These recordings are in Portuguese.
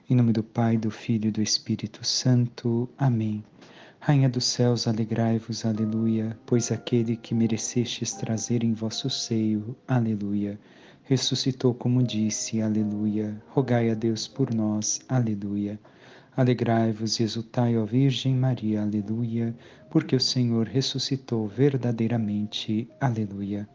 Em nome do Pai, do Filho e do Espírito Santo. Amém. Rainha dos céus, alegrai-vos, aleluia, pois aquele que merecestes trazer em vosso seio, aleluia, ressuscitou como disse, aleluia. Rogai a Deus por nós, aleluia. Alegrai-vos e exultai, ó Virgem Maria, aleluia, porque o Senhor ressuscitou verdadeiramente, aleluia.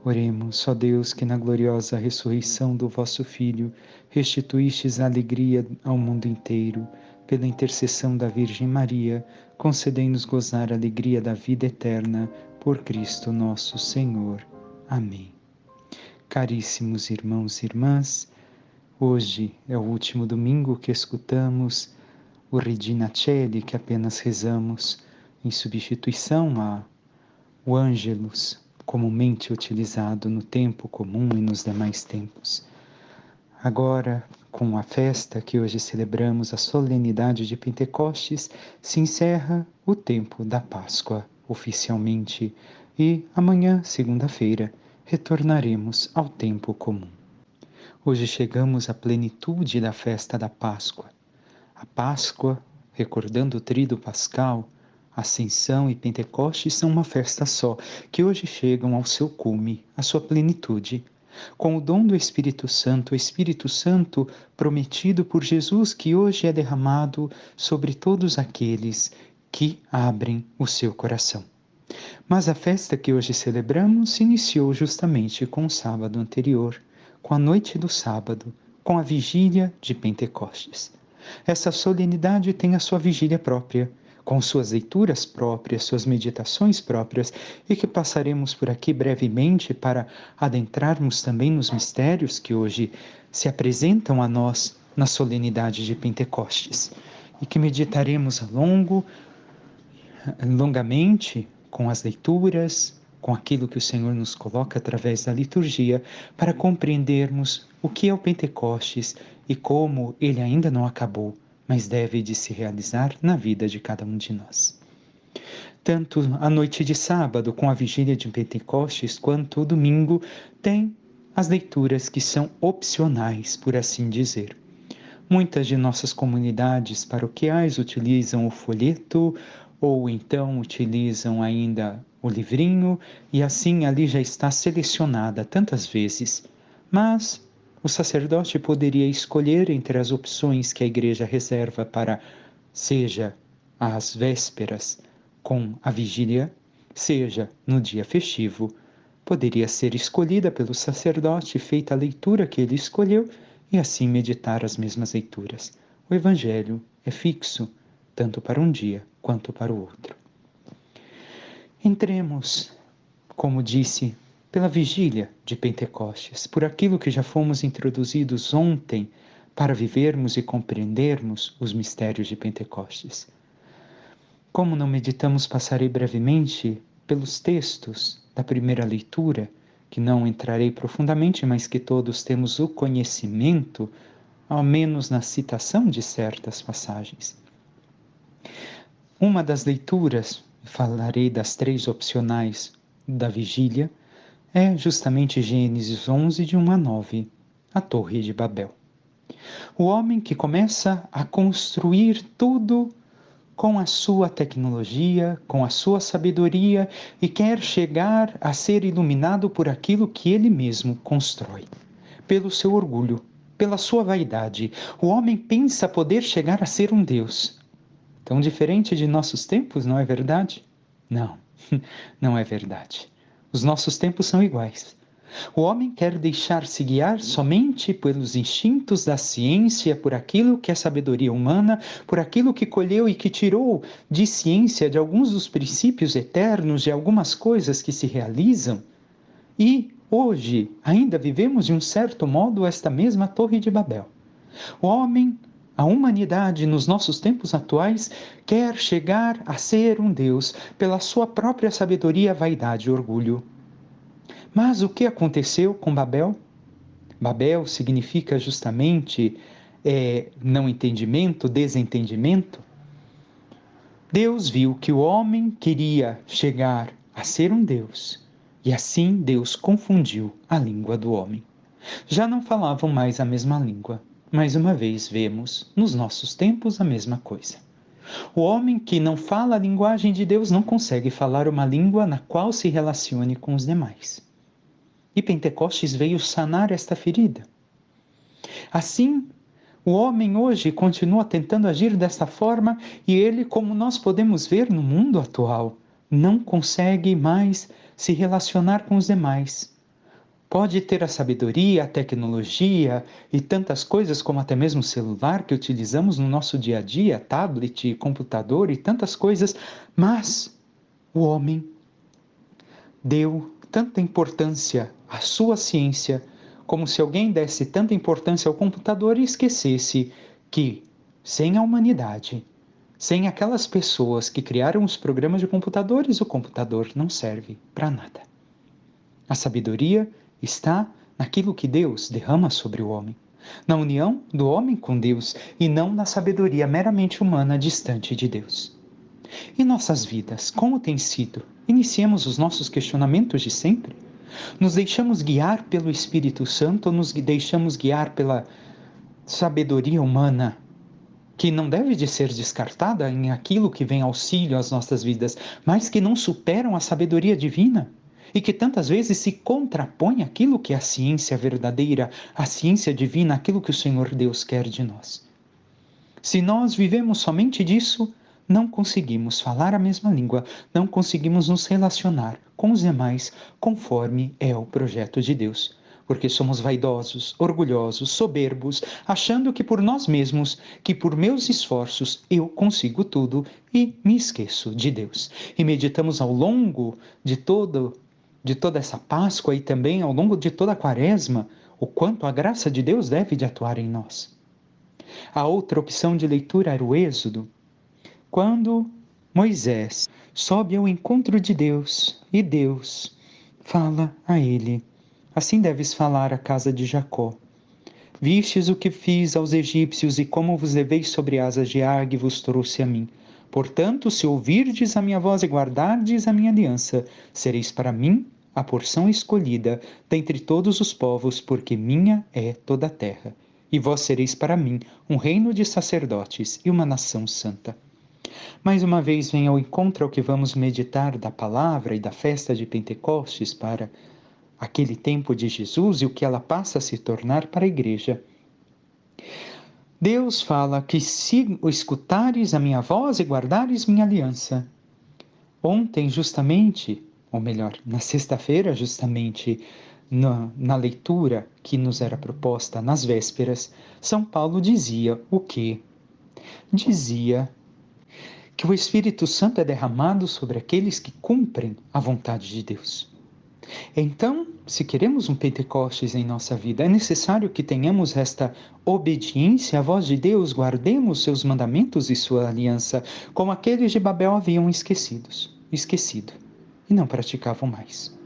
Oremos, ó Deus, que na gloriosa ressurreição do vosso Filho restituístes a alegria ao mundo inteiro, pela intercessão da Virgem Maria, concedei-nos gozar a alegria da vida eterna, por Cristo nosso Senhor. Amém. Caríssimos irmãos e irmãs, hoje é o último domingo que escutamos o Regina Coeli, que apenas rezamos em substituição ao Ângelus, comumente utilizado no tempo comum e nos demais tempos. Agora, com a festa que hoje celebramos, a solenidade de Pentecostes, se encerra o tempo da Páscoa, oficialmente, e amanhã, segunda-feira, retornaremos ao tempo comum. Hoje chegamos à plenitude da festa da Páscoa. A Páscoa, recordando o tríduo pascal, Ascensão e Pentecostes são uma festa só, que hoje chegam ao seu cume, à sua plenitude, com o dom do Espírito Santo, o Espírito Santo prometido por Jesus, que hoje é derramado sobre todos aqueles que abrem o seu coração. Mas a festa que hoje celebramos se iniciou justamente com o sábado anterior, com a noite do sábado, com a vigília de Pentecostes. Essa solenidade tem a sua vigília própria, com suas leituras próprias, suas meditações próprias, e que passaremos por aqui brevemente para adentrarmos também nos mistérios que hoje se apresentam a nós na solenidade de Pentecostes, e que meditaremos longamente com as leituras, com aquilo que o Senhor nos coloca através da liturgia, para compreendermos o que é o Pentecostes e como ele ainda não acabou, mas deve de se realizar na vida de cada um de nós. Tanto a noite de sábado, com a vigília de Pentecostes, quanto o domingo, tem as leituras que são opcionais, por assim dizer. Muitas de nossas comunidades paroquiais utilizam o folheto ou então utilizam ainda o livrinho e assim ali já está selecionada tantas vezes. Mas o sacerdote poderia escolher entre as opções que a igreja reserva para, seja às vésperas com a vigília, seja no dia festivo. Poderia ser escolhida pelo sacerdote, feita a leitura que ele escolheu, e assim meditar as mesmas leituras. O Evangelho é fixo, tanto para um dia quanto para o outro. Entremos, como disse, pela vigília de Pentecostes, por aquilo que já fomos introduzidos ontem para vivermos e compreendermos os mistérios de Pentecostes. Como não meditamos, passarei brevemente pelos textos da primeira leitura, que não entrarei profundamente, mas que todos temos o conhecimento, ao menos na citação de certas passagens. Uma das leituras, falarei das 3 opcionais da vigília, é justamente Gênesis 11, de 1 a 9, a Torre de Babel. O homem que começa a construir tudo com a sua tecnologia, com a sua sabedoria e quer chegar a ser iluminado por aquilo que ele mesmo constrói. Pelo seu orgulho, pela sua vaidade, o homem pensa poder chegar a ser um Deus. Tão diferente de nossos tempos, não é verdade? Não, não é verdade. Os nossos tempos são iguais. O homem quer deixar-se guiar somente pelos instintos da ciência, por aquilo que é sabedoria humana, por aquilo que colheu e que tirou de ciência, de alguns dos princípios eternos, de algumas coisas que se realizam. E hoje ainda vivemos de um certo modo esta mesma Torre de Babel. O homem, a humanidade nos nossos tempos atuais, quer chegar a ser um Deus pela sua própria sabedoria, vaidade e orgulho. Mas o que aconteceu com Babel? Babel significa justamente não entendimento, desentendimento. Deus viu que o homem queria chegar a ser um Deus, e assim Deus confundiu a língua do homem. Já não falavam mais a mesma língua. Mais uma vez vemos nos nossos tempos a mesma coisa. O homem que não fala a linguagem de Deus não consegue falar uma língua na qual se relacione com os demais. E Pentecostes veio sanar esta ferida. Assim, o homem hoje continua tentando agir desta forma e ele, como nós podemos ver no mundo atual, não consegue mais se relacionar com os demais. Pode ter a sabedoria, a tecnologia e tantas coisas como até mesmo o celular que utilizamos no nosso dia a dia, tablet, computador e tantas coisas, mas o homem deu tanta importância à sua ciência, como se alguém desse tanta importância ao computador e esquecesse que, sem a humanidade, sem aquelas pessoas que criaram os programas de computadores, o computador não serve para nada. A sabedoria está naquilo que Deus derrama sobre o homem, na união do homem com Deus e não na sabedoria meramente humana distante de Deus. E nossas vidas, como tem sido? Iniciemos os nossos questionamentos de sempre? Nos deixamos guiar pelo Espírito Santo ou nos deixamos guiar pela sabedoria humana, que não deve de ser descartada em aquilo que vem auxílio às nossas vidas, mas que não superam a sabedoria divina? E que tantas vezes se contrapõe àquilo que é a ciência verdadeira, a ciência divina, aquilo que o Senhor Deus quer de nós. Se nós vivemos somente disso, não conseguimos falar a mesma língua, não conseguimos nos relacionar com os demais conforme é o projeto de Deus. Porque somos vaidosos, orgulhosos, soberbos, achando que por nós mesmos, que por meus esforços eu consigo tudo e me esqueço de Deus. E meditamos ao longo de toda essa Páscoa e também ao longo de toda a Quaresma, o quanto a graça de Deus deve de atuar em nós. A outra opção de leitura era o Êxodo, quando Moisés sobe ao encontro de Deus e Deus fala a ele: assim deves falar à casa de Jacó. Vistes o que fiz aos egípcios e como vos levei sobre asas de águia e vos trouxe a mim. Portanto, se ouvirdes a minha voz e guardardes a minha aliança, sereis para mim a porção escolhida dentre todos os povos, porque minha é toda a terra. E vós sereis para mim um reino de sacerdotes e uma nação santa. Mais uma vez vem ao encontro ao que vamos meditar da palavra e da festa de Pentecostes para aquele tempo de Jesus e o que ela passa a se tornar para a igreja. Deus fala que se escutares a minha voz e guardares minha aliança. Ontem, justamente, ou melhor, na sexta-feira, justamente, na leitura que nos era proposta nas vésperas, São Paulo dizia o quê? Dizia que o Espírito Santo é derramado sobre aqueles que cumprem a vontade de Deus. Então, se queremos um Pentecostes em nossa vida, é necessário que tenhamos esta obediência à voz de Deus, guardemos seus mandamentos e sua aliança, como aqueles de Babel haviam esquecido, e não praticavam mais.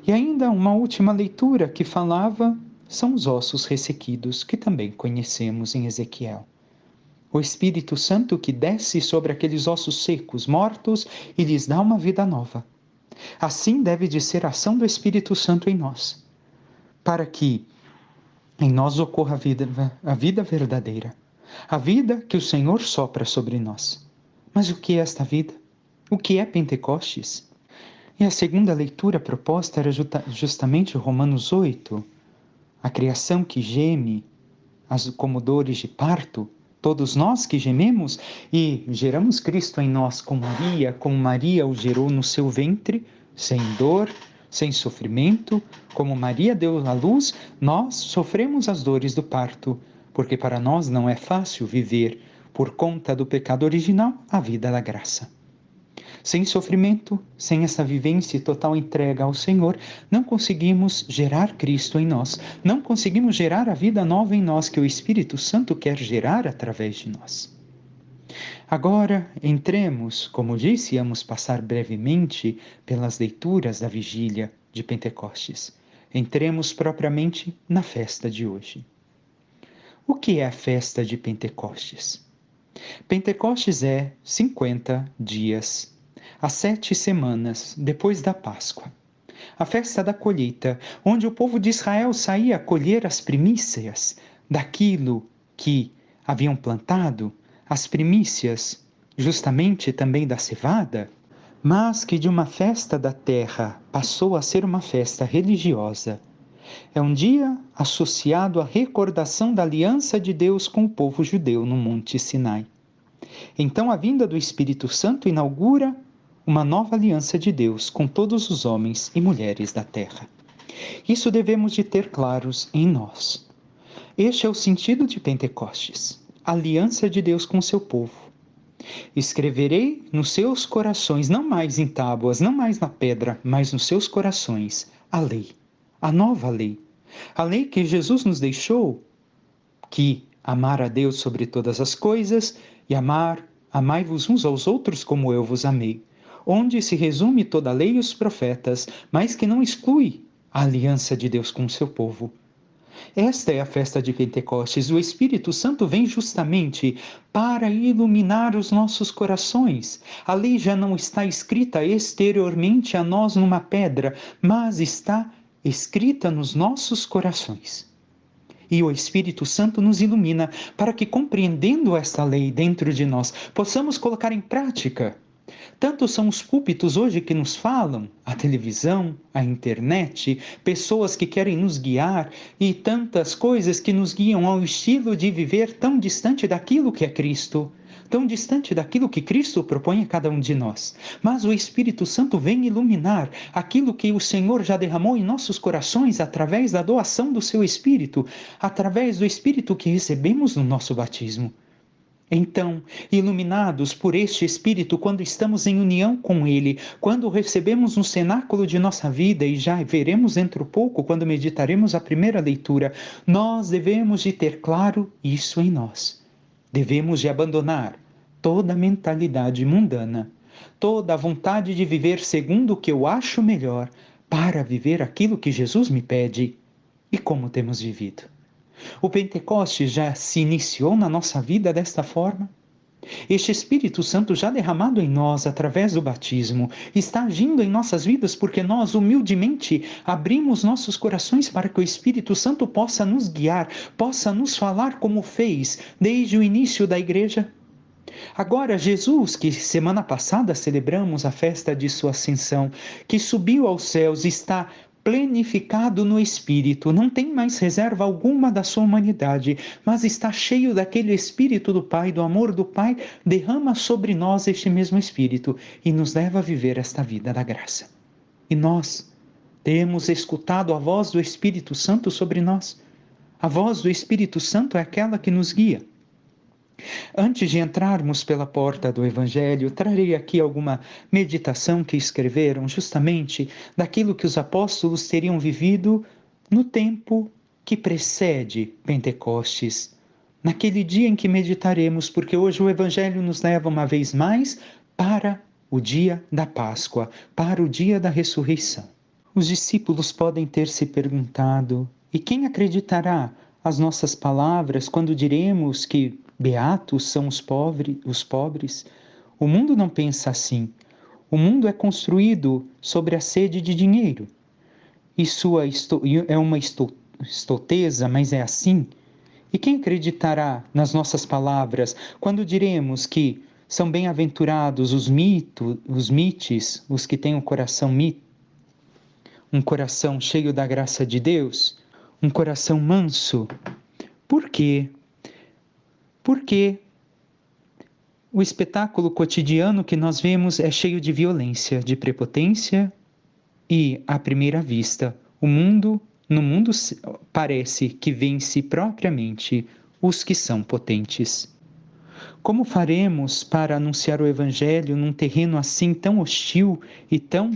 E ainda uma última leitura que falava são os ossos ressequidos, que também conhecemos em Ezequiel. O Espírito Santo que desce sobre aqueles ossos secos, mortos, e lhes dá uma vida nova. Assim deve de ser a ação do Espírito Santo em nós, para que em nós ocorra a vida verdadeira, a vida que o Senhor sopra sobre nós. Mas o que é esta vida? O que é Pentecostes? E a segunda leitura proposta era justamente Romanos 8, a criação que geme, como dores de parto, todos nós que gememos e geramos Cristo em nós como Maria o gerou no seu ventre, sem dor, sem sofrimento, como Maria deu à luz, nós sofremos as dores do parto, porque para nós não é fácil viver, por conta do pecado original, a vida da graça. Sem sofrimento, sem essa vivência e total entrega ao Senhor, não conseguimos gerar Cristo em nós, não conseguimos gerar a vida nova em nós que o Espírito Santo quer gerar através de nós. Agora, entremos, como disse, íamos passar brevemente pelas leituras da vigília de Pentecostes. Entremos propriamente na festa de hoje. O que é a festa de Pentecostes? Pentecostes é 50 dias, as 7 semanas depois da Páscoa. A festa da colheita, onde o povo de Israel saía a colher as primícias daquilo que haviam plantado, as primícias, justamente também da cevada, mas que de uma festa da terra passou a ser uma festa religiosa. É um dia associado à recordação da aliança de Deus com o povo judeu no Monte Sinai. Então a vinda do Espírito Santo inaugura uma nova aliança de Deus com todos os homens e mulheres da terra. Isso devemos de ter claros em nós. Este é o sentido de Pentecostes, aliança de Deus com o seu povo. Escreverei nos seus corações, não mais em tábuas, não mais na pedra, mas nos seus corações, a lei, a nova lei. A lei que Jesus nos deixou, que amar a Deus sobre todas as coisas e amai-vos uns aos outros como eu vos amei, onde se resume toda a lei e os profetas, mas que não exclui a aliança de Deus com o seu povo. Esta é a festa de Pentecostes. O Espírito Santo vem justamente para iluminar os nossos corações. A lei já não está escrita exteriormente a nós numa pedra, mas está escrita nos nossos corações. E o Espírito Santo nos ilumina para que, compreendendo esta lei dentro de nós, possamos colocar em prática. Tantos são os púlpitos hoje que nos falam, a televisão, a internet, pessoas que querem nos guiar e tantas coisas que nos guiam ao estilo de viver tão distante daquilo que é Cristo, tão distante daquilo que Cristo propõe a cada um de nós. Mas o Espírito Santo vem iluminar aquilo que o Senhor já derramou em nossos corações através da doação do seu Espírito, através do Espírito que recebemos no nosso batismo. Então, iluminados por este Espírito, quando estamos em união com Ele, quando o recebemos no cenáculo de nossa vida, e já veremos dentro pouco, quando meditaremos a primeira leitura, nós devemos de ter claro isso em nós. Devemos de abandonar toda a mentalidade mundana, toda a vontade de viver segundo o que eu acho melhor, para viver aquilo que Jesus me pede. E como temos vivido? O Pentecostes já se iniciou na nossa vida desta forma? Este Espírito Santo já derramado em nós através do batismo está agindo em nossas vidas porque nós humildemente abrimos nossos corações para que o Espírito Santo possa nos guiar, possa nos falar como fez desde o início da igreja? Agora, Jesus, que semana passada celebramos a festa de sua ascensão, que subiu aos céus, está plenificado no Espírito, não tem mais reserva alguma da sua humanidade, mas está cheio daquele Espírito do Pai, do amor do Pai, derrama sobre nós este mesmo Espírito e nos leva a viver esta vida da graça. E nós temos escutado a voz do Espírito Santo sobre nós. A voz do Espírito Santo é aquela que nos guia. Antes de entrarmos pela porta do Evangelho, trarei aqui alguma meditação que escreveram justamente daquilo que os apóstolos teriam vivido no tempo que precede Pentecostes, naquele dia em que meditaremos, porque hoje o Evangelho nos leva uma vez mais para o dia da Páscoa, para o dia da ressurreição. Os discípulos podem ter se perguntado: e quem acreditará às nossas palavras quando diremos que beatos são os pobres? O mundo não pensa assim. O mundo é construído sobre a sede de dinheiro. Isso é uma estoteza, mas é assim. E quem acreditará nas nossas palavras quando diremos que são bem-aventurados os mites, os que têm um coração cheio da graça de Deus, um coração manso? Por quê? Porque o espetáculo cotidiano que nós vemos é cheio de violência, de prepotência e, à primeira vista, no mundo parece que vence propriamente os que são potentes. Como faremos para anunciar o Evangelho num terreno assim tão hostil e tão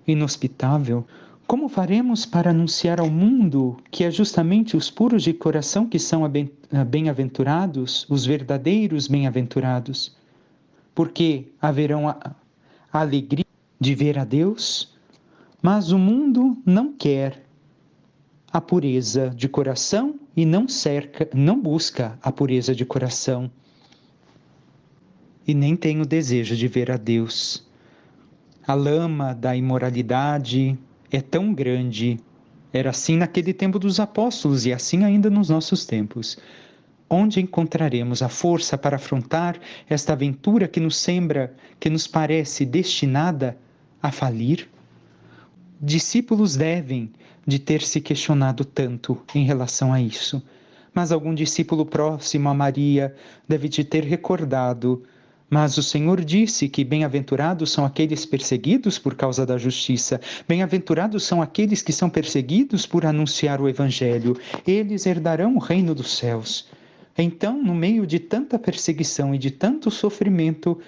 inhospitável? Como faremos para anunciar ao mundo que é justamente os puros de coração que são bem-aventurados, os verdadeiros bem-aventurados? Porque haverão a alegria de ver a Deus, mas o mundo não quer a pureza de coração e não busca a pureza de coração. E nem tem o desejo de ver a Deus. A lama da imoralidade é tão grande Era assim naquele tempo dos apóstolos e assim ainda nos nossos tempos. Onde encontraremos a força para afrontar esta aventura que nos sembra, que nos parece destinada a falir? Discípulos devem de ter se questionado tanto em relação a isso, mas algum discípulo próximo a Maria deve de ter recordado: mas o Senhor disse que bem-aventurados são aqueles perseguidos por causa da justiça, bem-aventurados são aqueles que são perseguidos por anunciar o Evangelho, eles herdarão o reino dos céus. Então, no meio de tanta perseguição e de tanto sofrimento,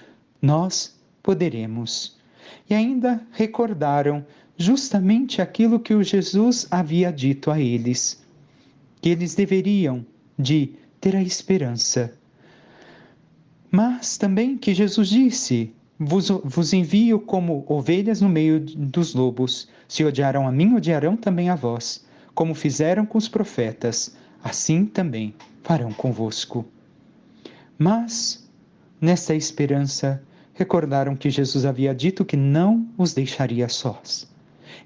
nós poderemos. E ainda recordaram justamente aquilo que o Jesus havia dito a eles, que eles deveriam de ter a esperança. Mas também que Jesus disse: vos envio como ovelhas no meio dos lobos. Se odiaram a mim, odiarão também a vós. Como fizeram com os profetas, assim também farão convosco. Mas, nessa esperança, recordaram que Jesus havia dito que não os deixaria sós.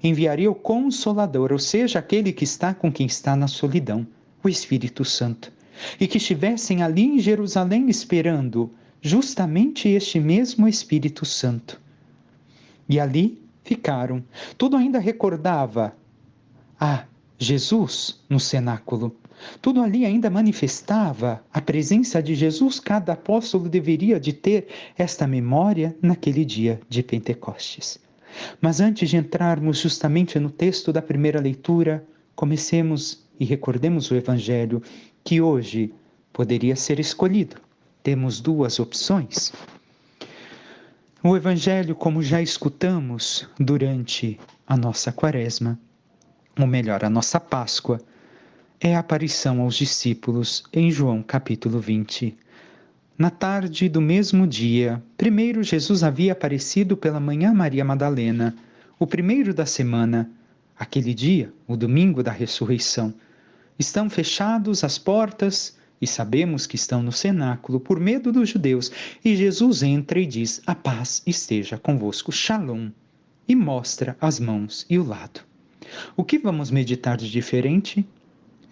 Enviaria o Consolador, ou seja, aquele que está com quem está na solidão, o Espírito Santo, e que estivessem ali em Jerusalém esperando justamente este mesmo Espírito Santo. E ali ficaram. Tudo ainda recordava Jesus no cenáculo. Tudo ali ainda manifestava a presença de Jesus. Cada apóstolo deveria de ter esta memória naquele dia de Pentecostes. Mas antes de entrarmos justamente no texto da primeira leitura, comecemos e recordemos o Evangelho que hoje poderia ser escolhido. Temos duas opções. O Evangelho, como já escutamos durante a nossa Quaresma, ou melhor, a nossa Páscoa, é a aparição aos discípulos em João capítulo 20. Na tarde do mesmo dia, primeiro Jesus havia aparecido pela manhã a Maria Madalena, o primeiro da semana, aquele dia, o domingo da ressurreição. Estão fechadas as portas e sabemos que estão no cenáculo por medo dos judeus, e Jesus entra e diz: a paz esteja convosco, Shalom, e mostra as mãos e o lado. O que vamos meditar de diferente?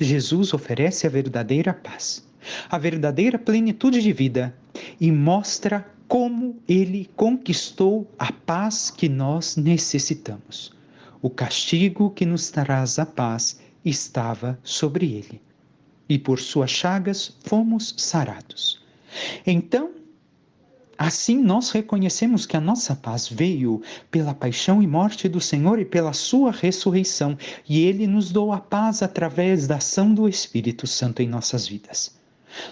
Jesus oferece a verdadeira paz, a verdadeira plenitude de vida e mostra como ele conquistou a paz que nós necessitamos. O castigo que nos traz a paz estava sobre ele, e por suas chagas fomos sarados. Então, assim nós reconhecemos que a nossa paz veio pela paixão e morte do Senhor e pela sua ressurreição, e ele nos deu a paz através da ação do Espírito Santo em nossas vidas.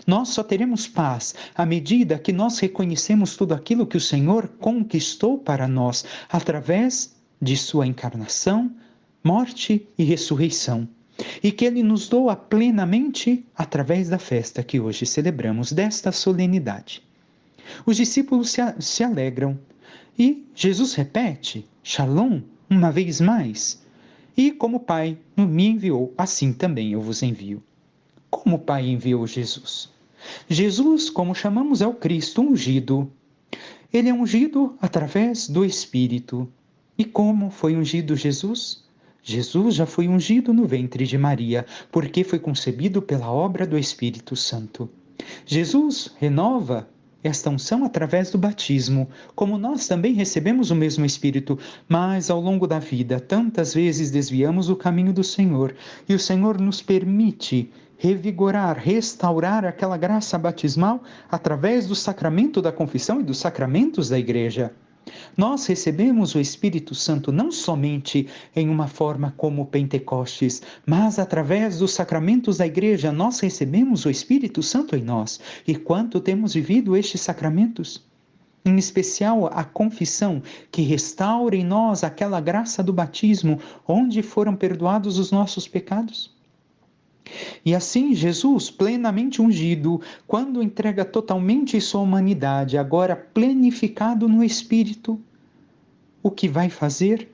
Nós só teremos paz à medida que nós reconhecemos tudo aquilo que o Senhor conquistou para nós através de sua encarnação, morte e ressurreição, e que ele nos doa plenamente através da festa que hoje celebramos, desta solenidade. Os discípulos se alegram e Jesus repete: Shalom, uma vez mais. E como o Pai me enviou, assim também eu vos envio. Como o Pai enviou Jesus? Jesus, como chamamos, é o Cristo ungido. Ele é ungido através do Espírito. E como foi ungido Jesus? Jesus já foi ungido no ventre de Maria, porque foi concebido pela obra do Espírito Santo. Jesus renova esta unção através do batismo, como nós também recebemos o mesmo Espírito, mas ao longo da vida tantas vezes desviamos o caminho do Senhor, e o Senhor nos permite revigorar, restaurar aquela graça batismal através do sacramento da confissão e dos sacramentos da Igreja. Nós recebemos o Espírito Santo não somente em uma forma como Pentecostes, mas através dos sacramentos da Igreja, nós recebemos o Espírito Santo em nós. E quanto temos vivido estes sacramentos? Em especial a confissão, que restaura em nós aquela graça do batismo, onde foram perdoados os nossos pecados. E assim, Jesus, plenamente ungido, quando entrega totalmente sua humanidade, agora plenificado no Espírito, o que vai fazer?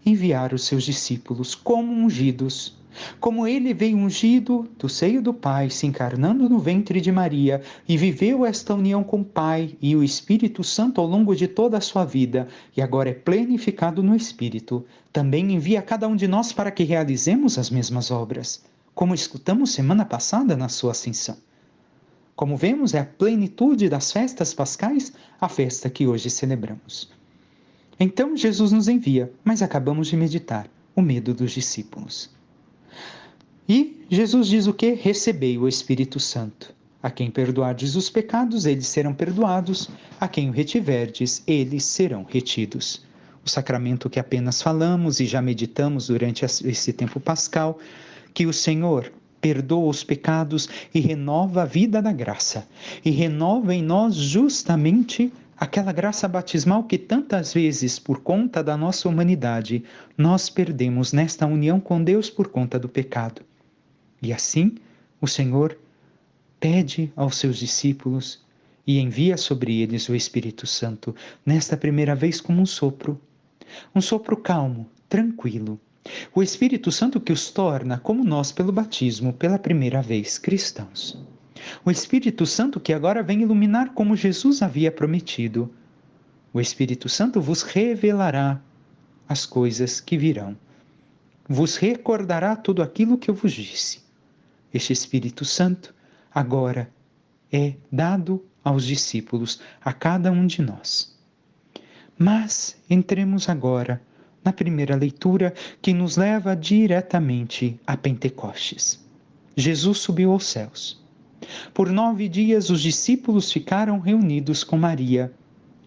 Enviar os seus discípulos como ungidos. Como ele veio ungido do seio do Pai, se encarnando no ventre de Maria, e viveu esta união com o Pai e o Espírito Santo ao longo de toda a sua vida, e agora é plenificado no Espírito, também envia cada um de nós para que realizemos as mesmas obras, como escutamos semana passada na sua ascensão. Como vemos, é a plenitude das festas pascais, a festa que hoje celebramos. Então Jesus nos envia, mas acabamos de meditar o medo dos discípulos. E Jesus diz o que? Recebei o Espírito Santo. A quem perdoardes os pecados, eles serão perdoados. A quem o retiverdes, eles serão retidos. O sacramento que apenas falamos e já meditamos durante esse tempo pascal, que o Senhor perdoa os pecados e renova a vida da graça. E renova em nós justamente aquela graça batismal que tantas vezes, por conta da nossa humanidade, nós perdemos nesta união com Deus por conta do pecado. E assim, o Senhor pede aos seus discípulos e envia sobre eles o Espírito Santo, nesta primeira vez como um sopro calmo, tranquilo. O Espírito Santo que os torna, como nós pelo batismo, pela primeira vez, cristãos. O Espírito Santo que agora vem iluminar como Jesus havia prometido. O Espírito Santo vos revelará as coisas que virão. Vos recordará tudo aquilo que eu vos disse. Este Espírito Santo agora é dado aos discípulos, a cada um de nós. Mas entremos agora na primeira leitura que nos leva diretamente a Pentecostes. Jesus subiu aos céus. Por 9 dias os discípulos ficaram reunidos com Maria.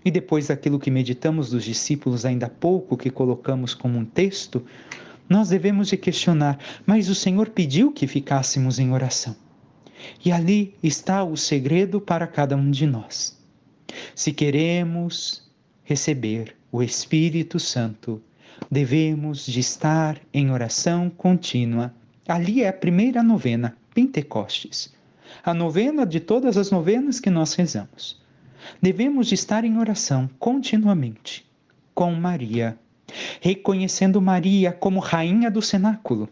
E depois daquilo que meditamos dos discípulos ainda há pouco, que colocamos como um texto, nós devemos de questionar, mas o Senhor pediu que ficássemos em oração. E ali está o segredo para cada um de nós. Se queremos receber o Espírito Santo, devemos de estar em oração contínua. Ali é a primeira novena, Pentecostes. A novena de todas as novenas que nós rezamos. Devemos de estar em oração continuamente com Maria, reconhecendo Maria como rainha do cenáculo,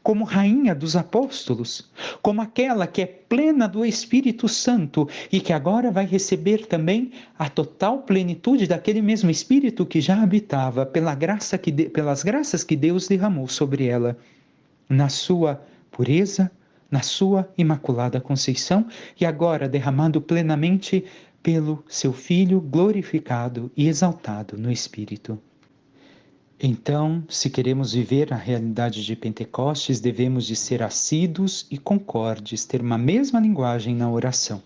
como rainha dos apóstolos, como aquela que é plena do Espírito Santo e que agora vai receber também a total plenitude daquele mesmo Espírito que já habitava pelas graças que Deus derramou sobre ela, na sua pureza, na sua imaculada conceição e agora derramado plenamente pelo seu Filho glorificado e exaltado no Espírito. Então, se queremos viver a realidade de Pentecostes, devemos de ser assíduos e concordes, ter uma mesma linguagem na oração,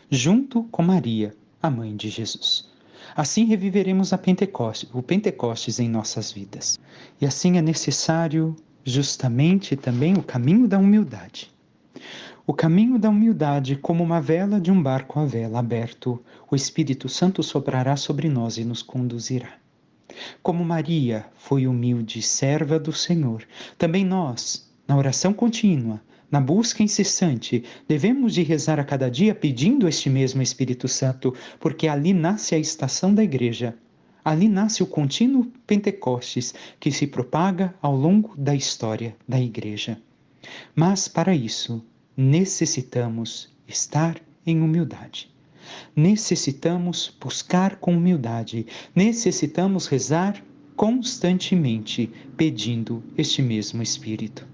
junto com Maria, a mãe de Jesus. Assim reviveremos o Pentecostes em nossas vidas. E assim é necessário justamente também o caminho da humildade. O caminho da humildade, como uma vela de um barco à vela aberto, o Espírito Santo soprará sobre nós e nos conduzirá. Como Maria foi humilde serva do Senhor, também nós, na oração contínua, na busca incessante, devemos de rezar a cada dia pedindo este mesmo Espírito Santo, porque ali nasce a estação da Igreja. Ali nasce o contínuo Pentecostes que se propaga ao longo da história da Igreja. Mas para isso, necessitamos estar em humildade. Necessitamos buscar com humildade, necessitamos rezar constantemente, pedindo este mesmo Espírito.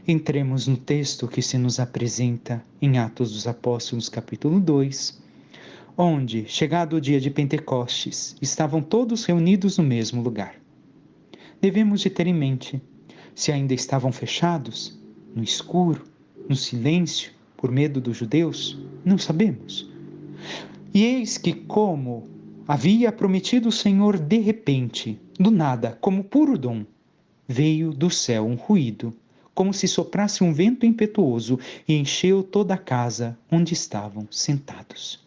Entremos no texto que se nos apresenta em Atos dos Apóstolos, capítulo 2, onde, chegado o dia de Pentecostes, estavam todos reunidos no mesmo lugar. Devemos de ter em mente, se ainda estavam fechados, no escuro, no silêncio, por medo dos judeus, não sabemos. E eis que, como havia prometido o Senhor, de repente, do nada, como puro dom, veio do céu um ruído, como se soprasse um vento impetuoso, e encheu toda a casa onde estavam sentados.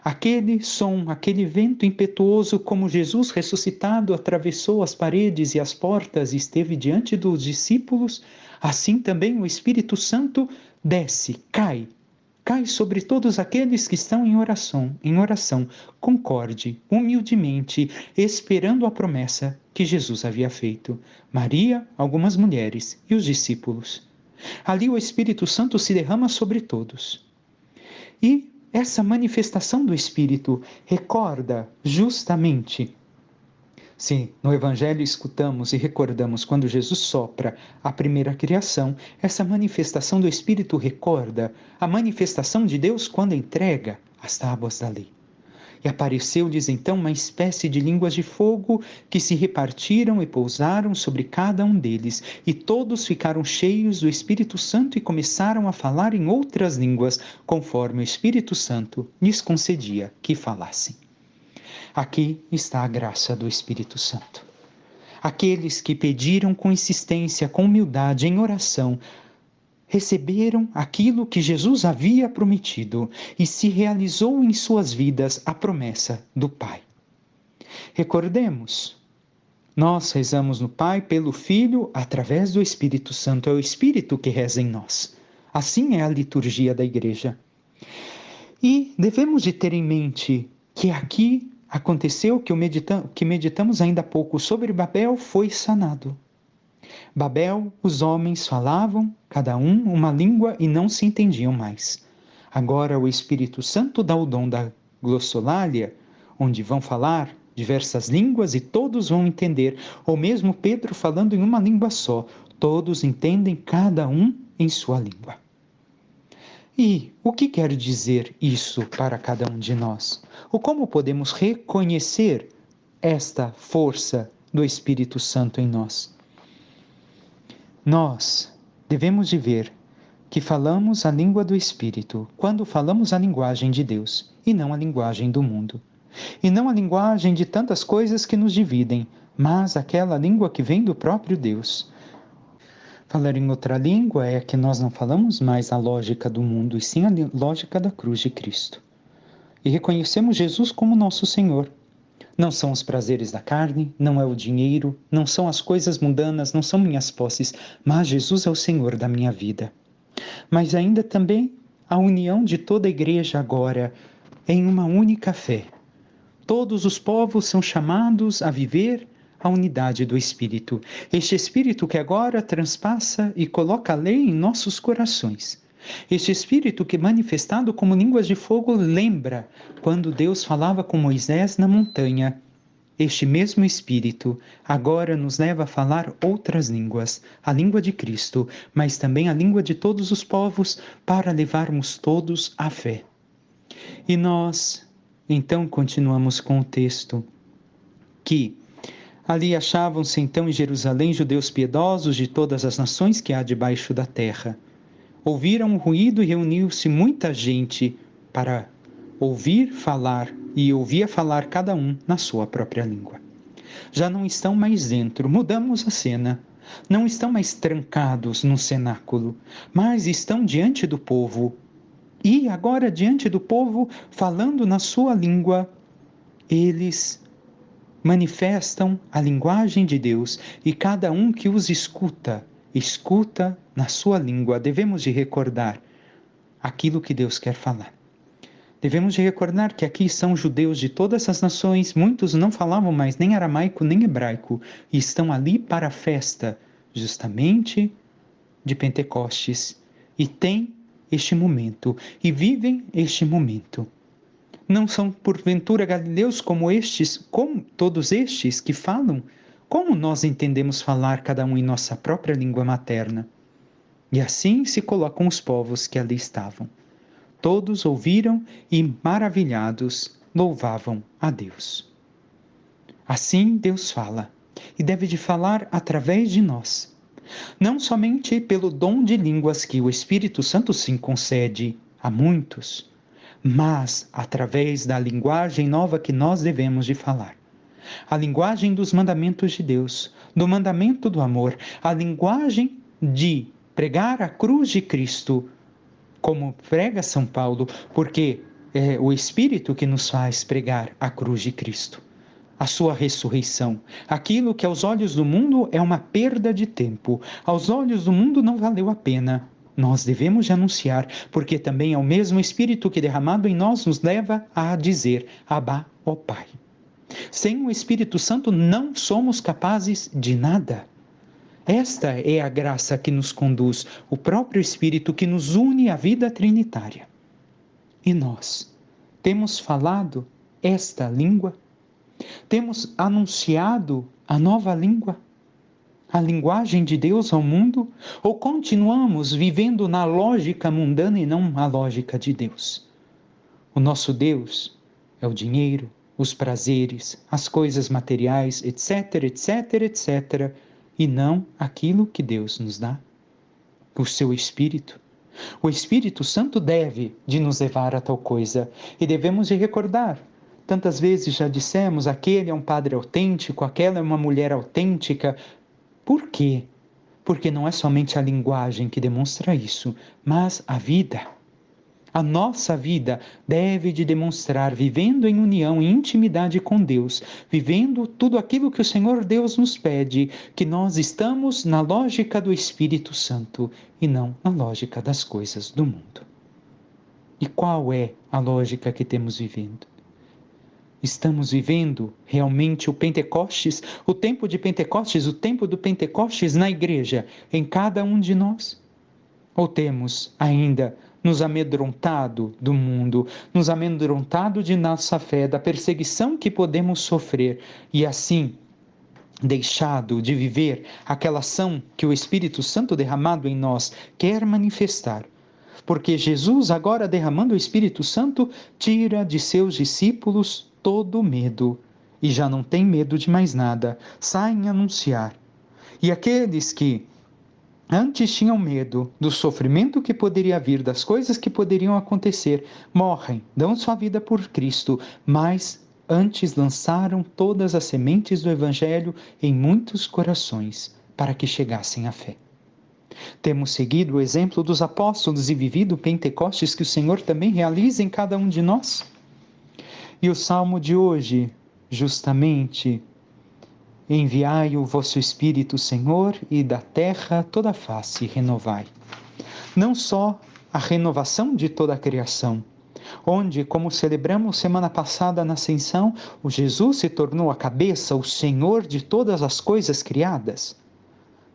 Aquele som, aquele vento impetuoso, como Jesus ressuscitado atravessou as paredes e as portas e esteve diante dos discípulos, assim também o Espírito Santo desce, cai, cai sobre todos aqueles que estão em oração, concorde, humildemente, esperando a promessa que Jesus havia feito. Maria, algumas mulheres e os discípulos. Ali o Espírito Santo se derrama sobre todos. E essa manifestação do Espírito recorda justamente, se no Evangelho escutamos e recordamos quando Jesus sopra a primeira criação, essa manifestação do Espírito recorda a manifestação de Deus quando entrega as tábuas da lei. E apareceu-lhes então uma espécie de línguas de fogo que se repartiram e pousaram sobre cada um deles, e todos ficaram cheios do Espírito Santo e começaram a falar em outras línguas, conforme o Espírito Santo lhes concedia que falassem. Aqui está a graça do Espírito Santo. Aqueles que pediram com insistência, com humildade, em oração, receberam aquilo que Jesus havia prometido e se realizou em suas vidas a promessa do Pai. Recordemos, nós rezamos no Pai pelo Filho através do Espírito Santo, é o Espírito que reza em nós. Assim é a liturgia da Igreja. E devemos de ter em mente que aqui aconteceu que meditamos ainda há pouco sobre Babel foi sanado. Babel, os homens falavam, cada um, uma língua e não se entendiam mais. Agora o Espírito Santo dá o dom da glossolalia, onde vão falar diversas línguas e todos vão entender, ou mesmo Pedro falando em uma língua só, todos entendem cada um em sua língua. E o que quer dizer isso para cada um de nós? Ou como podemos reconhecer esta força do Espírito Santo em nós? Nós devemos de ver que falamos a língua do Espírito quando falamos a linguagem de Deus e não a linguagem do mundo. E não a linguagem de tantas coisas que nos dividem, mas aquela língua que vem do próprio Deus. Falar em outra língua é que nós não falamos mais a lógica do mundo, e sim a lógica da cruz de Cristo. E reconhecemos Jesus como nosso Senhor. Não são os prazeres da carne, não é o dinheiro, não são as coisas mundanas, não são minhas posses, mas Jesus é o Senhor da minha vida. Mas ainda também a união de toda a igreja agora em uma única fé. Todos os povos são chamados a viver a unidade do Espírito. Este Espírito que agora transpassa e coloca a lei em nossos corações. Este Espírito que, manifestado como línguas de fogo, lembra quando Deus falava com Moisés na montanha. Este mesmo Espírito agora nos leva a falar outras línguas, a língua de Cristo, mas também a língua de todos os povos, para levarmos todos à fé. E nós, então, continuamos com o texto, que ali achavam-se então em Jerusalém judeus piedosos de todas as nações que há debaixo da terra. Ouviram o ruído e reuniu-se muita gente para ouvir falar, e ouvia falar cada um na sua própria língua. Já não estão mais dentro, mudamos a cena. Não estão mais trancados no cenáculo, mas estão diante do povo. E agora, diante do povo, falando na sua língua, eles manifestam a linguagem de Deus, e cada um que os escuta na sua língua. Devemos de recordar aquilo que Deus quer falar. Devemos de recordar que aqui são judeus de todas as nações, muitos não falavam mais nem aramaico nem hebraico, e estão ali para a festa, justamente de Pentecostes, e têm este momento, e vivem este momento. Não são porventura galileus como todos estes que falam? Como nós entendemos falar cada um em nossa própria língua materna? E assim se colocam os povos que ali estavam. Todos ouviram e, maravilhados, louvavam a Deus. Assim Deus fala, e deve de falar através de nós. Não somente pelo dom de línguas que o Espírito Santo sim concede a muitos, mas através da linguagem nova que nós devemos de falar. A linguagem dos mandamentos de Deus, do mandamento do amor, a linguagem de pregar a cruz de Cristo, como prega São Paulo, porque é o Espírito que nos faz pregar a cruz de Cristo, a sua ressurreição. Aquilo que aos olhos do mundo é uma perda de tempo, aos olhos do mundo não valeu a pena, nós devemos de anunciar, porque também é o mesmo Espírito que derramado em nós nos leva a dizer: Abba, ó Pai. Sem o Espírito Santo não somos capazes de nada. Esta é a graça que nos conduz, o próprio Espírito que nos une à vida trinitária. E nós temos falado esta língua? Temos anunciado a nova língua? A linguagem de Deus ao mundo? Ou continuamos vivendo na lógica mundana e não na lógica de Deus? O nosso Deus é o dinheiro, os prazeres, as coisas materiais, etc, etc, etc, e não aquilo que Deus nos dá, o seu Espírito. O Espírito Santo deve de nos levar a tal coisa, e devemos de recordar. Tantas vezes já dissemos, aquele é um padre autêntico, aquela é uma mulher autêntica. Por quê? Porque não é somente a linguagem que demonstra isso, mas a vida. A nossa vida deve de demonstrar, vivendo em união e intimidade com Deus, vivendo tudo aquilo que o Senhor Deus nos pede, que nós estamos na lógica do Espírito Santo e não na lógica das coisas do mundo. E qual é a lógica que temos vivendo? Estamos vivendo realmente o Pentecostes, o tempo de Pentecostes, o tempo do Pentecostes na igreja, em cada um de nós? Ou temos ainda nos amedrontado do mundo, nos amedrontado de nossa fé, da perseguição que podemos sofrer e assim deixado de viver aquela ação que o Espírito Santo derramado em nós quer manifestar? Porque Jesus, agora derramando o Espírito Santo, tira de seus discípulos todo o medo e já não tem medo de mais nada, saem a anunciar. E aqueles que antes tinham medo do sofrimento que poderia vir, das coisas que poderiam acontecer, morrem, dão sua vida por Cristo, mas antes lançaram todas as sementes do Evangelho em muitos corações, para que chegassem à fé. Temos seguido o exemplo dos apóstolos e vivido o Pentecostes que o Senhor também realiza em cada um de nós? E o salmo de hoje, justamente, enviai o vosso Espírito, Senhor, e da terra toda a face renovai. Não só a renovação de toda a criação, onde, como celebramos semana passada na Ascensão, o Jesus se tornou a cabeça, o Senhor de todas as coisas criadas.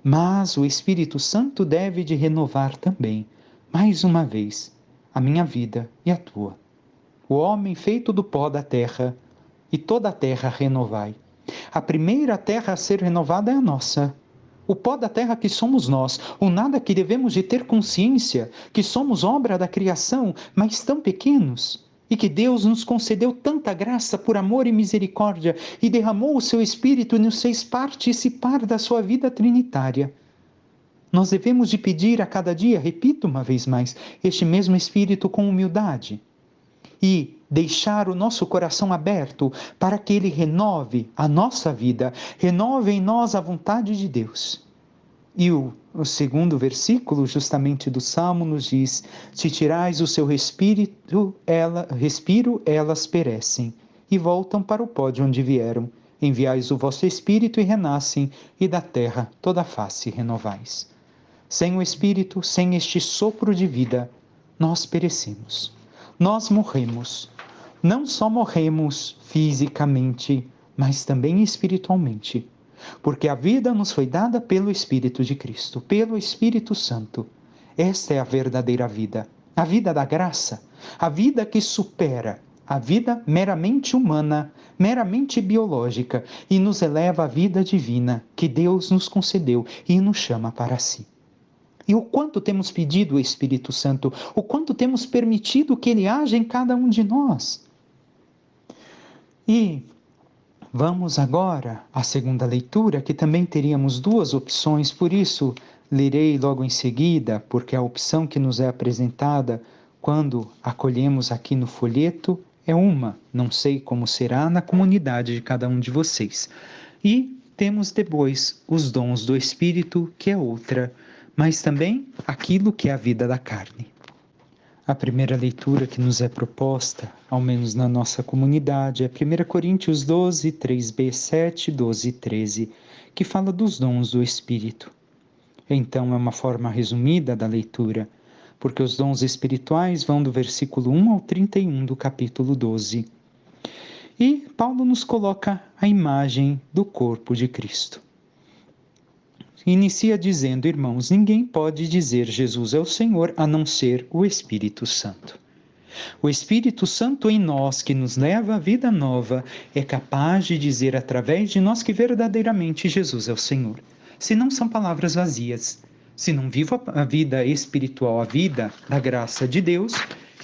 Mas o Espírito Santo deve de renovar também, mais uma vez, a minha vida e a tua. O homem feito do pó da terra, e toda a terra renovai. A primeira terra a ser renovada é a nossa. O pó da terra que somos nós, o nada que devemos de ter consciência, que somos obra da criação, mas tão pequenos, e que Deus nos concedeu tanta graça por amor e misericórdia, e derramou o seu Espírito e nos fez participar da sua vida trinitária. Nós devemos de pedir a cada dia, repito uma vez mais, este mesmo Espírito com humildade, e deixar o nosso coração aberto para que Ele renove a nossa vida, renove em nós a vontade de Deus. E o segundo versículo, justamente do Salmo, nos diz: se tirais o seu respiro, elas perecem, e voltam para o pó de onde vieram. Enviais o vosso Espírito e renascem, e da terra toda a face renovais. Sem o Espírito, sem este sopro de vida, nós perecemos. Nós morremos. Não só morremos fisicamente, mas também espiritualmente. Porque a vida nos foi dada pelo Espírito de Cristo, pelo Espírito Santo. Esta é a verdadeira vida, a vida da graça, a vida que supera a vida meramente humana, meramente biológica, e nos eleva à vida divina que Deus nos concedeu e nos chama para si. E o quanto temos pedido o Espírito Santo, o quanto temos permitido que Ele haja em cada um de nós. E vamos agora à segunda leitura, que também teríamos duas opções, por isso lerei logo em seguida, porque a opção que nos é apresentada quando acolhemos aqui no folheto é uma, não sei como será na comunidade de cada um de vocês. E temos depois os dons do Espírito, que é outra, mas também aquilo que é a vida da carne. A primeira leitura que nos é proposta, ao menos na nossa comunidade, é 1 Coríntios 12, 3b, 7, 12 e 13, que fala dos dons do Espírito. Então é uma forma resumida da leitura, porque os dons espirituais vão do versículo 1 ao 31 do capítulo 12. E Paulo nos coloca a imagem do corpo de Cristo. Inicia dizendo: irmãos, ninguém pode dizer Jesus é o Senhor a não ser o Espírito Santo. O Espírito Santo em nós, que nos leva à vida nova, é capaz de dizer através de nós que verdadeiramente Jesus é o Senhor. Se não são palavras vazias, se não vivo a vida espiritual, a vida da graça de Deus,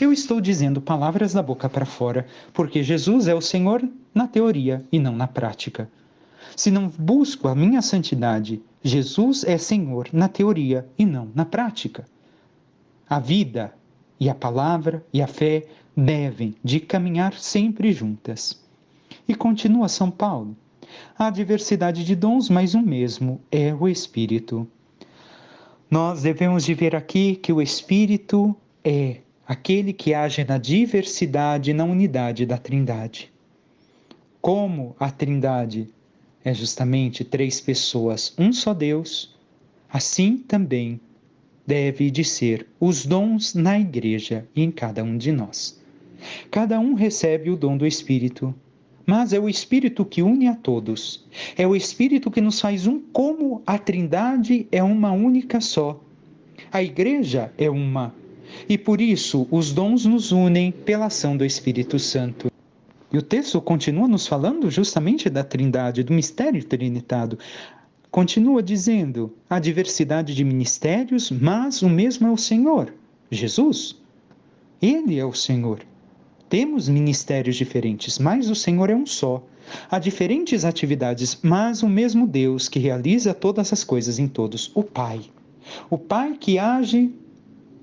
eu estou dizendo palavras da boca para fora, porque Jesus é o Senhor na teoria e não na prática. Se não busco a minha santidade, Jesus é Senhor na teoria e não na prática. A vida e a palavra e a fé devem de caminhar sempre juntas. E continua São Paulo: há diversidade de dons, mas o mesmo é o Espírito. Nós devemos de ver aqui que o Espírito é aquele que age na diversidade e na unidade da Trindade. Como a Trindade é justamente 3 pessoas, um só Deus, assim também deve de ser os dons na igreja e em cada um de nós. Cada um recebe o dom do Espírito, mas é o Espírito que une a todos. É o Espírito que nos faz um, como a Trindade é uma única só. A igreja é uma, e por isso os dons nos unem pela ação do Espírito Santo. E o texto continua nos falando justamente da Trindade, do mistério trinitado. Continua dizendo: há diversidade de ministérios, mas o mesmo é o Senhor, Jesus. Ele é o Senhor. Temos ministérios diferentes, mas o Senhor é um só. Há diferentes atividades, mas o mesmo Deus que realiza todas as coisas em todos, o Pai. O Pai que age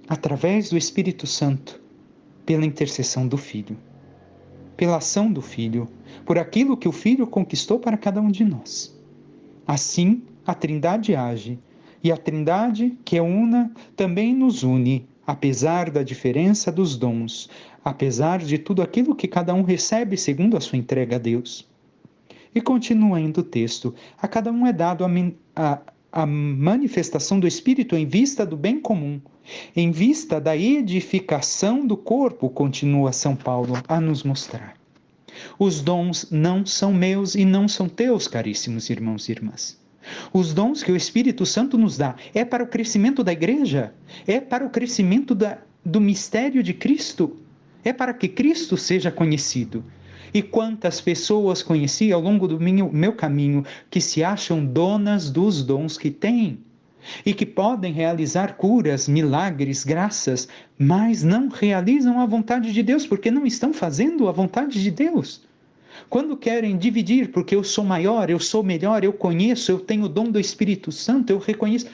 através do Espírito Santo, pela intercessão do Filho, pela ação do Filho, por aquilo que o Filho conquistou para cada um de nós. Assim, a Trindade age, e a Trindade, que é una, também nos une, apesar da diferença dos dons, apesar de tudo aquilo que cada um recebe segundo a sua entrega a Deus. E continua ainda o texto: a cada um é dado a manifestação do Espírito em vista do bem comum, em vista da edificação do corpo, continua São Paulo a nos mostrar. Os dons não são meus e não são teus, caríssimos irmãos e irmãs. Os dons que o Espírito Santo nos dá é para o crescimento da igreja, é para o crescimento do mistério de Cristo, é para que Cristo seja conhecido. E quantas pessoas conheci ao longo do meu caminho que se acham donas dos dons que têm e que podem realizar curas, milagres, graças, mas não realizam a vontade de Deus, porque não estão fazendo a vontade de Deus. Quando querem dividir, porque eu sou maior, eu sou melhor, eu conheço, eu tenho o dom do Espírito Santo, eu reconheço,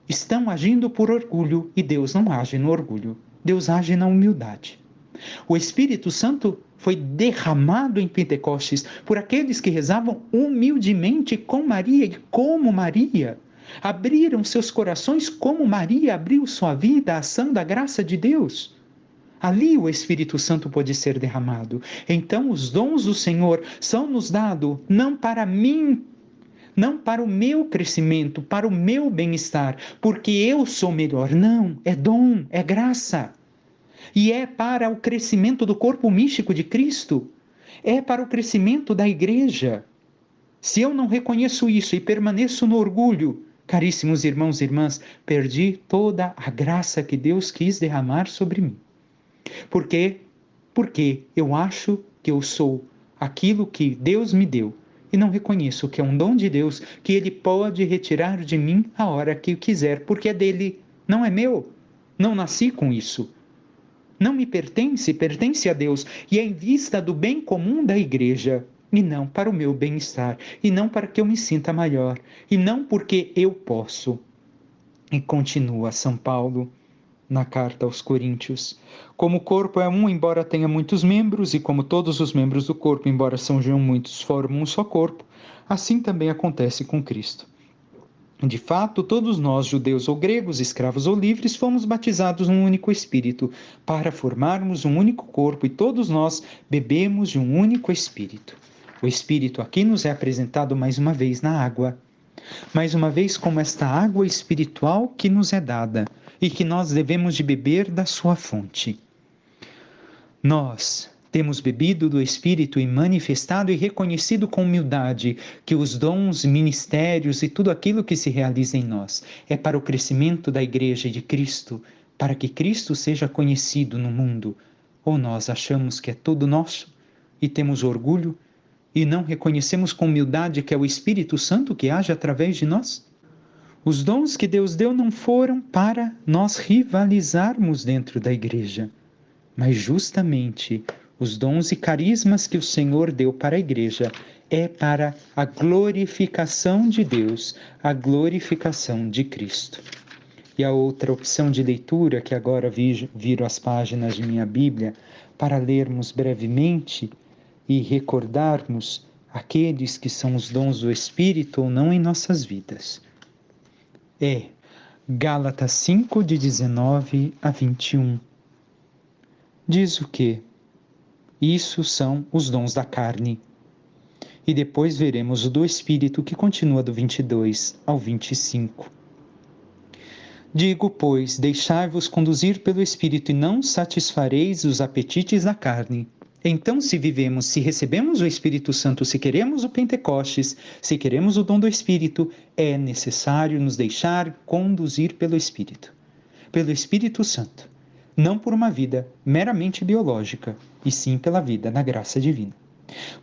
estão agindo por orgulho, e Deus não age no orgulho, Deus age na humildade. O Espírito Santo foi derramado em Pentecostes por aqueles que rezavam humildemente com Maria e como Maria. Abriram seus corações como Maria abriu sua vida à ação da graça de Deus. Ali o Espírito Santo pode ser derramado. Então os dons do Senhor são nos dados não para mim, não para o meu crescimento, para o meu bem-estar, porque eu sou melhor. Não, é dom, é graça. E é para o crescimento do corpo místico de Cristo. É para o crescimento da igreja. Se eu não reconheço isso e permaneço no orgulho, caríssimos irmãos e irmãs, perdi toda a graça que Deus quis derramar sobre mim. Por quê? Porque eu acho que eu sou aquilo que Deus me deu e não reconheço que é um dom de Deus que Ele pode retirar de mim a hora que quiser, porque é dele, não é meu. Não nasci com isso. Não me pertence, pertence a Deus, e é em vista do bem comum da igreja, e não para o meu bem-estar, e não para que eu me sinta maior, e não porque eu posso. E continua São Paulo na carta aos Coríntios: como o corpo é um, embora tenha muitos membros, e como todos os membros do corpo, embora sejam muitos, formam um só corpo, assim também acontece com Cristo. De fato, todos nós, judeus ou gregos, escravos ou livres, fomos batizados num único Espírito, para formarmos um único corpo, e todos nós bebemos de um único Espírito. O Espírito aqui nos é apresentado mais uma vez na água. mais uma vez como esta água espiritual que nos é dada e que nós devemos de beber da sua fonte. Nós temos bebido do Espírito e manifestado e reconhecido com humildade que os dons, ministérios e tudo aquilo que se realiza em nós é para o crescimento da Igreja de Cristo, para que Cristo seja conhecido no mundo. Ou nós achamos que é tudo nosso e temos orgulho e não reconhecemos com humildade que é o Espírito Santo que age através de nós? Os dons que Deus deu não foram para nós rivalizarmos dentro da Igreja, mas justamente os dons e carismas que o Senhor deu para a Igreja é para a glorificação de Deus, a glorificação de Cristo. E a outra opção de leitura, que agora viro as páginas de minha Bíblia, para lermos brevemente e recordarmos aqueles que são os dons do Espírito ou não em nossas vidas. É Gálatas 5, de 19 a 21. Diz o quê? Isso são os dons da carne. E depois veremos o do Espírito, que continua do 22 ao 25. Digo, pois, deixai-vos conduzir pelo Espírito e não satisfareis os apetites da carne. Então, se vivemos, se recebemos o Espírito Santo, se queremos o Pentecostes, se queremos o dom do Espírito, é necessário nos deixar conduzir pelo Espírito Santo. Não por uma vida meramente biológica, e sim pela vida na graça divina.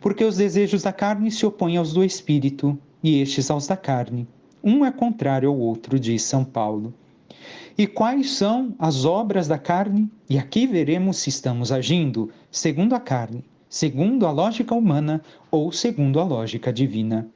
Porque os desejos da carne se opõem aos do Espírito, e estes aos da carne. Um é contrário ao outro, diz São Paulo. E quais são as obras da carne? E aqui veremos se estamos agindo segundo a carne, segundo a lógica humana ou segundo a lógica divina.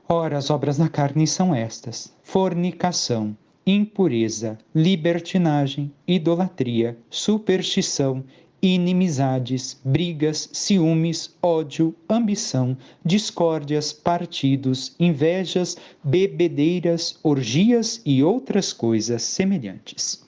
Ora, as obras da carne são estas: fornicação, impureza, libertinagem, idolatria, superstição, inimizades, brigas, ciúmes, ódio, ambição, discórdias, partidos, invejas, bebedeiras, orgias e outras coisas semelhantes.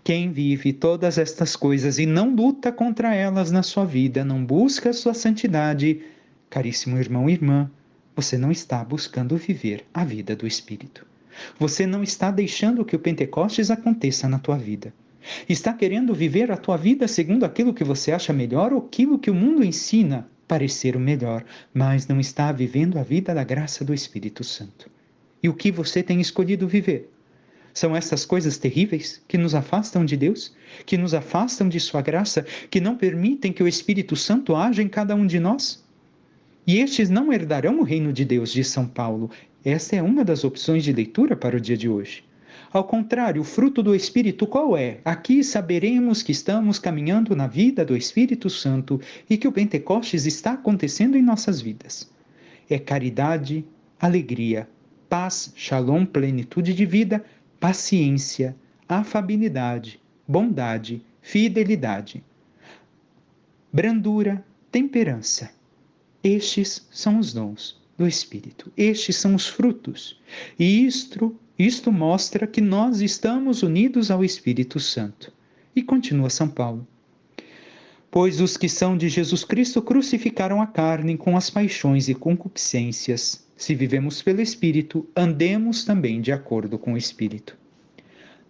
Quem vive todas estas coisas e não luta contra elas na sua vida, não busca a sua santidade, caríssimo irmão e irmã, você não está buscando viver a vida do Espírito. Você não está deixando que o Pentecostes aconteça na tua vida. Está querendo viver a tua vida segundo aquilo que você acha melhor ou aquilo que o mundo ensina parecer o melhor, mas não está vivendo a vida da graça do Espírito Santo. E o que você tem escolhido viver? São essas coisas terríveis que nos afastam de Deus, que nos afastam de sua graça, que não permitem que o Espírito Santo haja em cada um de nós? E estes não herdarão o reino de Deus, diz São Paulo. Essa é uma das opções de leitura para o dia de hoje. Ao contrário, o fruto do Espírito qual é? Aqui saberemos que estamos caminhando na vida do Espírito Santo e que o Pentecostes está acontecendo em nossas vidas. É caridade, alegria, paz, shalom, plenitude de vida, paciência, afabilidade, bondade, fidelidade, brandura, temperança. Estes são os dons do Espírito, estes são os frutos. E isto mostra que nós estamos unidos ao Espírito Santo. E continua São Paulo. Pois os que são de Jesus Cristo crucificaram a carne com as paixões e concupiscências. Se vivemos pelo Espírito, andemos também de acordo com o Espírito.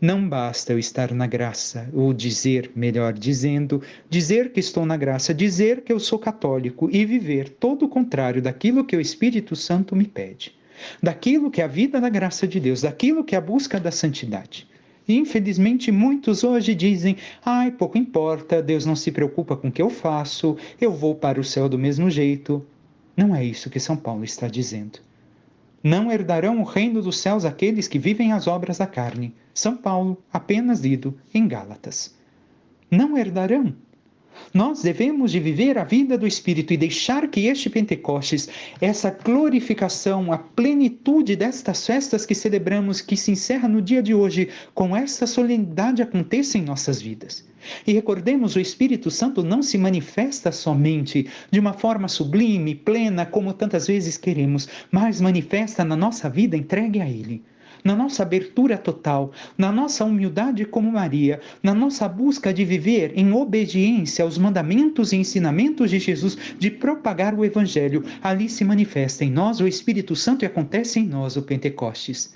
Não basta eu estar na graça, ou dizer, melhor dizendo, dizer que estou na graça, dizer que eu sou católico e viver todo o contrário daquilo que o Espírito Santo me pede, daquilo que é a vida da graça de Deus, daquilo que é a busca da santidade. E, infelizmente, muitos hoje dizem, pouco importa, Deus não se preocupa com o que eu faço, eu vou para o céu do mesmo jeito. Não é isso que São Paulo está dizendo. Não herdarão o reino dos céus aqueles que vivem as obras da carne. São Paulo, apenas lido em Gálatas. Não herdarão. Nós devemos de viver a vida do Espírito e deixar que este Pentecostes, essa glorificação, a plenitude destas festas que celebramos, que se encerra no dia de hoje, com esta solenidade aconteça em nossas vidas. E recordemos, o Espírito Santo não se manifesta somente de uma forma sublime, plena, como tantas vezes queremos, mas manifesta na nossa vida entregue a Ele. na nossa abertura total, na nossa humildade como Maria, na nossa busca de viver em obediência aos mandamentos e ensinamentos de Jesus, de propagar o Evangelho, ali se manifesta em nós o Espírito Santo e acontece em nós o Pentecostes.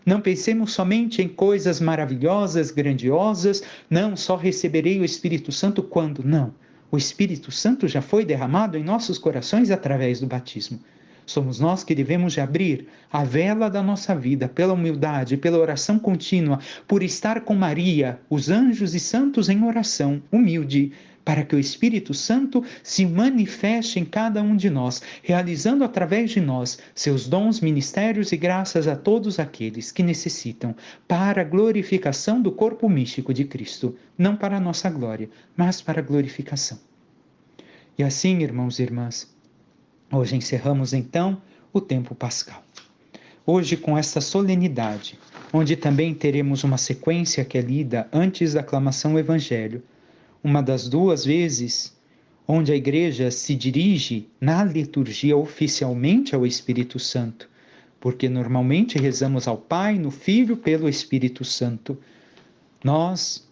Não pensemos somente em coisas maravilhosas, grandiosas, não, só receberei o Espírito Santo quando? Não. O Espírito Santo já foi derramado em nossos corações através do batismo. Somos nós que devemos de abrir a vela da nossa vida pela humildade, pela oração contínua, por estar com Maria, os anjos e santos em oração humilde, para que o Espírito Santo se manifeste em cada um de nós, realizando através de nós seus dons, ministérios e graças a todos aqueles que necessitam para a glorificação do corpo místico de Cristo, não para a nossa glória, mas para a glorificação. E assim, irmãos e irmãs, hoje encerramos então o tempo pascal. Hoje com esta solenidade, onde também teremos uma sequência que é lida antes da aclamação do Evangelho, uma das duas vezes onde a Igreja se dirige na liturgia oficialmente ao Espírito Santo, porque normalmente rezamos ao Pai, no Filho, pelo Espírito Santo. Nós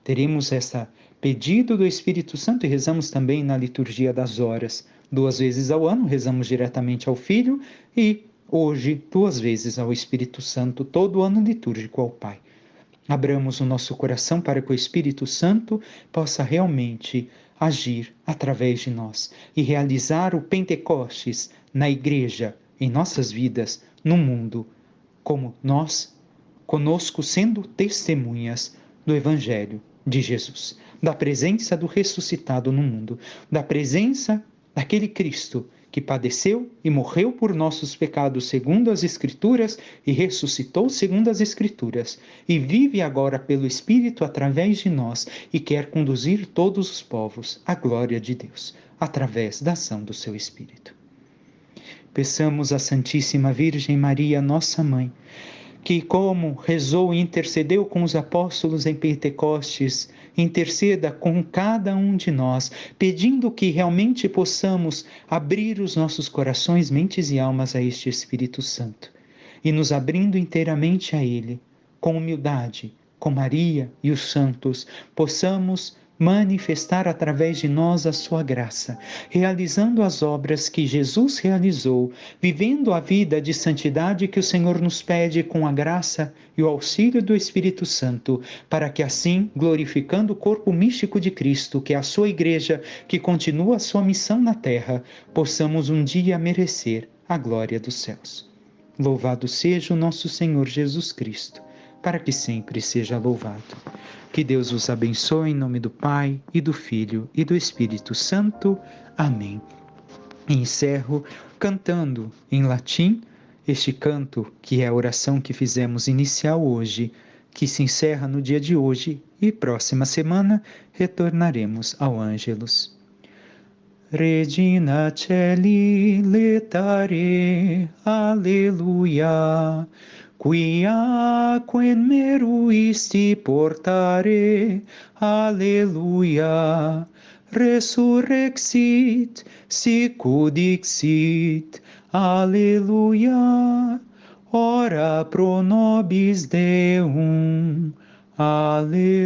teremos esse pedido do Espírito Santo e rezamos também na liturgia das horas. 2 vezes ao ano rezamos diretamente ao Filho e hoje 2 vezes ao Espírito Santo, todo ano litúrgico ao Pai. Abramos o nosso coração para que o Espírito Santo possa realmente agir através de nós e realizar o Pentecostes na Igreja, em nossas vidas, no mundo, como nós, conosco sendo testemunhas do Evangelho de Jesus, da presença do ressuscitado no mundo, da presença daquele Cristo que padeceu e morreu por nossos pecados segundo as Escrituras e ressuscitou segundo as Escrituras e vive agora pelo Espírito através de nós e quer conduzir todos os povos à glória de Deus, através da ação do seu Espírito. Peçamos à Santíssima Virgem Maria, nossa Mãe, que, como rezou e intercedeu com os apóstolos em Pentecostes, interceda com cada um de nós, pedindo que realmente possamos abrir os nossos corações, mentes e almas a este Espírito Santo, e nos abrindo inteiramente a Ele, com humildade, com Maria e os santos, possamos manifestar através de nós a sua graça, realizando as obras que Jesus realizou, vivendo a vida de santidade que o Senhor nos pede com a graça e o auxílio do Espírito Santo, para que assim, glorificando o corpo místico de Cristo, que é a sua igreja, que continua a sua missão na terra, possamos um dia merecer a glória dos céus. Louvado seja o nosso Senhor Jesus Cristo, para que sempre seja louvado. Que Deus vos abençoe em nome do Pai, e do Filho, e do Espírito Santo. Amém. Encerro cantando em latim este canto, que é a oração que fizemos inicial hoje, que se encerra no dia de hoje, e próxima semana retornaremos ao Ângelus. Regina Celi letare, alleluia, quiaque meruisti portare, alleluia, resurrexit, sicut dixit, alleluia, ora pro nobis Deum, alleluia.